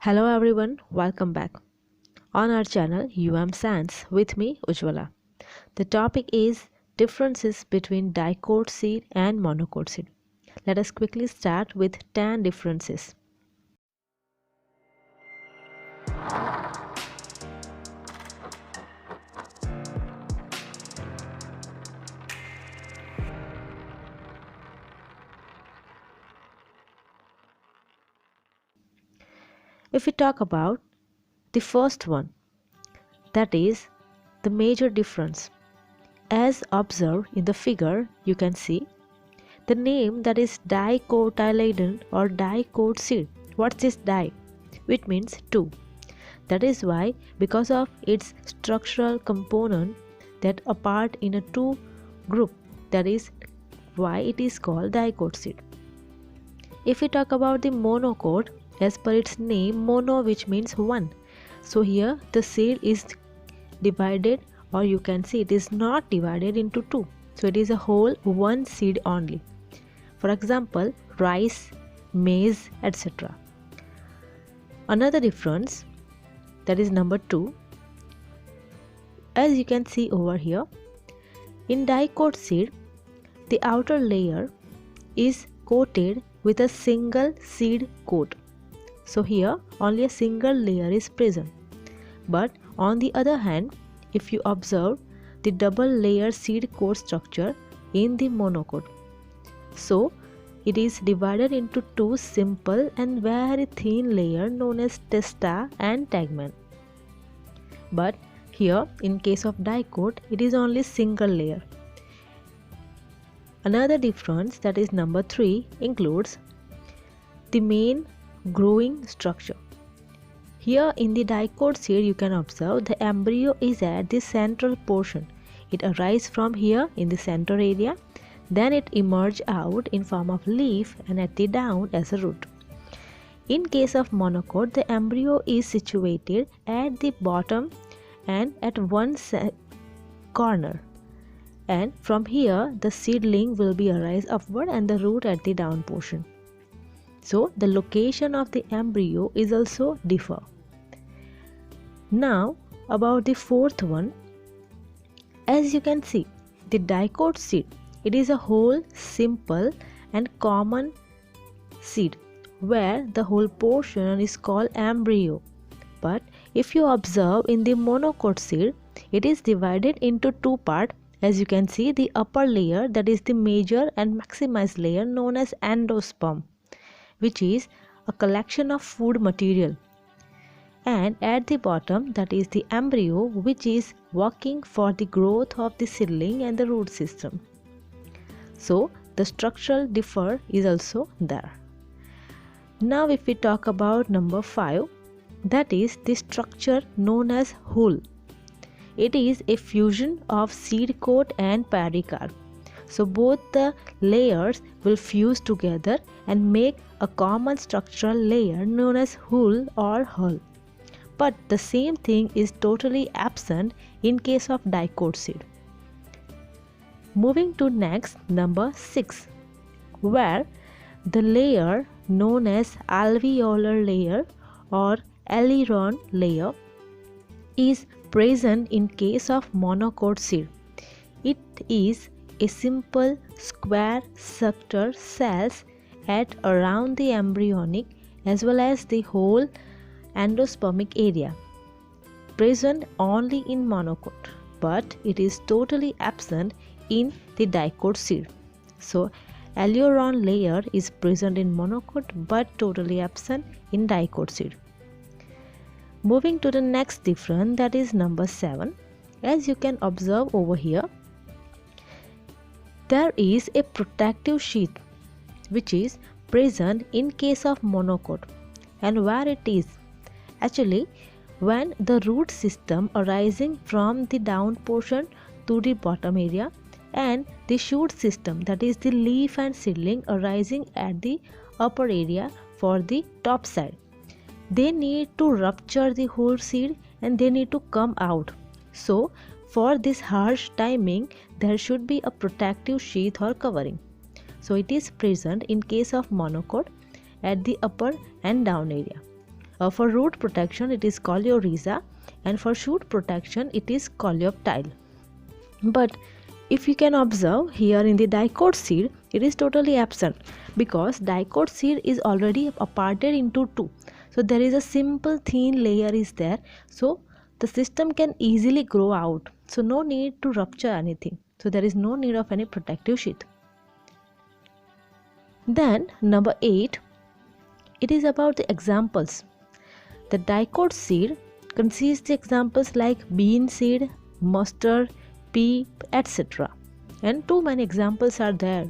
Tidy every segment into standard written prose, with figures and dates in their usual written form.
Hello everyone, welcome back on our channel Science with me Ujwala. The topic is differences between dicot seed and monocot seed. Let us quickly start with 10 differences. If we talk about the first one, that is the major difference. As observed in the figure, you can see the name that is dicotyledon or dicot seed. What's this di? Which means two. That is why, because of its structural component that apart in a two group, that is why it is called dicot seed. If we talk about the monocot, as per its name, mono which means one. So here the seed is divided, or you can see it is not divided into two. So it is a whole one seed only. For example, rice, maize, etc. Another difference, that is number 2. As you can see over here, in dicot seed, the outer layer is coated with a single seed coat. So here only a single layer is present. But on the other hand, if you observe the double layer seed coat structure in the monocot, so it is divided into two simple and very thin layers known as testa and tegmen. But here in case of dicot, it is only single layer. Another difference, that is number 3, includes the main growing structure. Here in the dicot seed, you can observe the embryo is at the central portion. It arises from here in the center area, then it emerges out in form of leaf and at the down as a root. In case of monocot, the embryo is situated at the bottom and at one corner, and from here the seedling will be arise upward and the root at the down portion. So the location of the embryo is also differ. Now about the fourth one, as you can see, the dicot seed, it is a whole simple and common seed where the whole portion is called embryo. But if you observe in the monocot seed, it is divided into two parts. As you can see, the upper layer, that is the major and maximized layer known as endosperm, which is a collection of food material, and at the bottom, that is the embryo, which is working for the growth of the seedling and the root system. So the structural differ is also there. Now if we talk about number 5, that is the structure known as hull. It is a fusion of seed coat and pericarp. So both the layers will fuse together and make a common structural layer known as hull or hull. But the same thing is totally absent in case of dicot seed. Moving to next, number 6, where the layer known as alveolar layer or aileron layer is present in case of monocot seed. It is a simple square structure cells at around the embryonic as well as the whole endospermic area, present only in monocot, but it is totally absent in the dicot seed. So aileron layer is present in monocot but totally absent in dicot seed. Moving to the next difference, that is number 7. As you can observe over here, there is a protective sheath which is present in case of monocot. And where it is? Actually, when the root system arising from the down portion to the bottom area and the shoot system, that is the leaf and seedling arising at the upper area for the top side, they need to rupture the whole seed and they need to come out. So for this harsh timing, there should be a protective sheath or covering. So it is present in case of monocot at the upper and down area. For root protection it is coleorrhiza, and for shoot protection it is coleoptile. But if you can observe here in the dicot seed, it is totally absent because dicot seed is already parted into two. So there is a simple thin layer is there. So the system can easily grow out. So no need to rupture anything. So there is no need of any protective sheath. Then number 8, it is about the examples. The dicot seed consists the examples like bean seed, mustard, pea, etc. And too many examples are there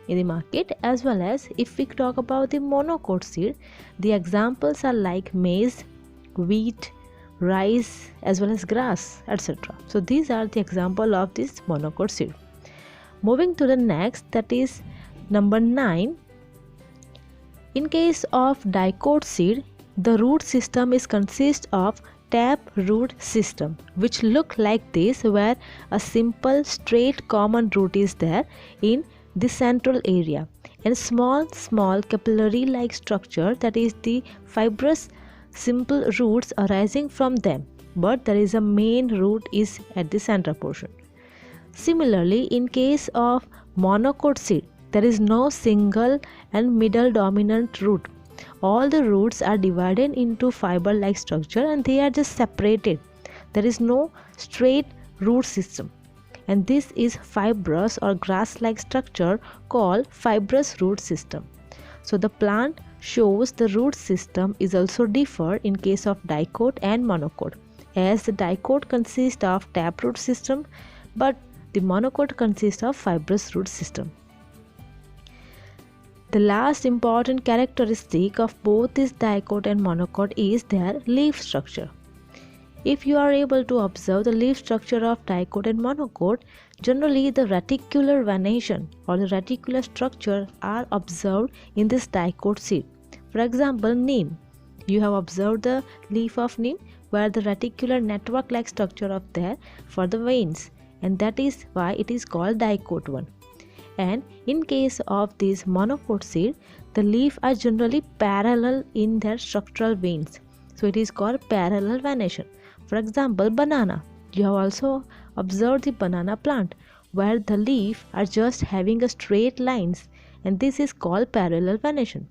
in the market. As well as if we talk about the monocot seed, the examples are like maize, wheat, rice, as well as grass, etc. So these are the example of this monocot seed. Moving to the next, that is number 9. In case of dicot seed, the root system is consist of tap root system, which look like this, where a simple straight common root is there in the central area, and small capillary like structure, that is the fibrous simple roots arising from them, but there is a main root is at the center portion. Similarly, in case of monocot seed, there is no single and middle dominant root. All the roots are divided into fiber like structure and they are just separated. There is no straight root system, and this is fibrous or grass like structure called fibrous root system. So the plant shows the root system is also differ in case of dicot and monocot, as the dicot consists of taproot system but the monocot consists of fibrous root system. The last important characteristic of both this dicot and monocot is their leaf structure. If you are able to observe the leaf structure of dicot and monocot, generally the reticular venation or the reticular structure are observed in this dicot seed. For example, neem. You have observed the leaf of neem where the reticular network like structure of there for the veins, and that is why it is called dicot one. And in case of this monocot seed, the leaf are generally parallel in their structural veins, so it is called parallel venation. For example, banana. You have also observed the banana plant where the leaf are just having a straight lines, and this is called parallel venation.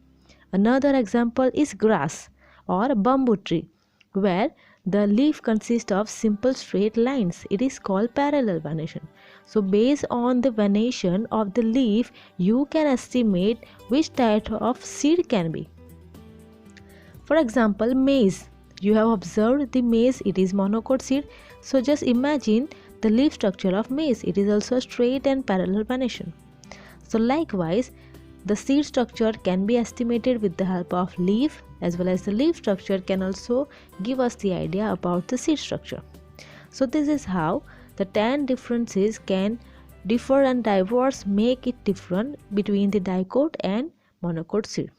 Another example is grass or bamboo tree where the leaf consists of simple straight lines. It is called parallel venation. So based on the venation of the leaf, you can estimate which type of seed can be. For example, maize. You have observed the maize, it is monocot seed. So just imagine the leaf structure of maize. It is also straight and parallel venation. So likewise, the seed structure can be estimated with the help of leaf, as well as the leaf structure can also give us the idea about the seed structure. So this is how the 10 differences can differ and diverse make it different between the dicot and monocot seed.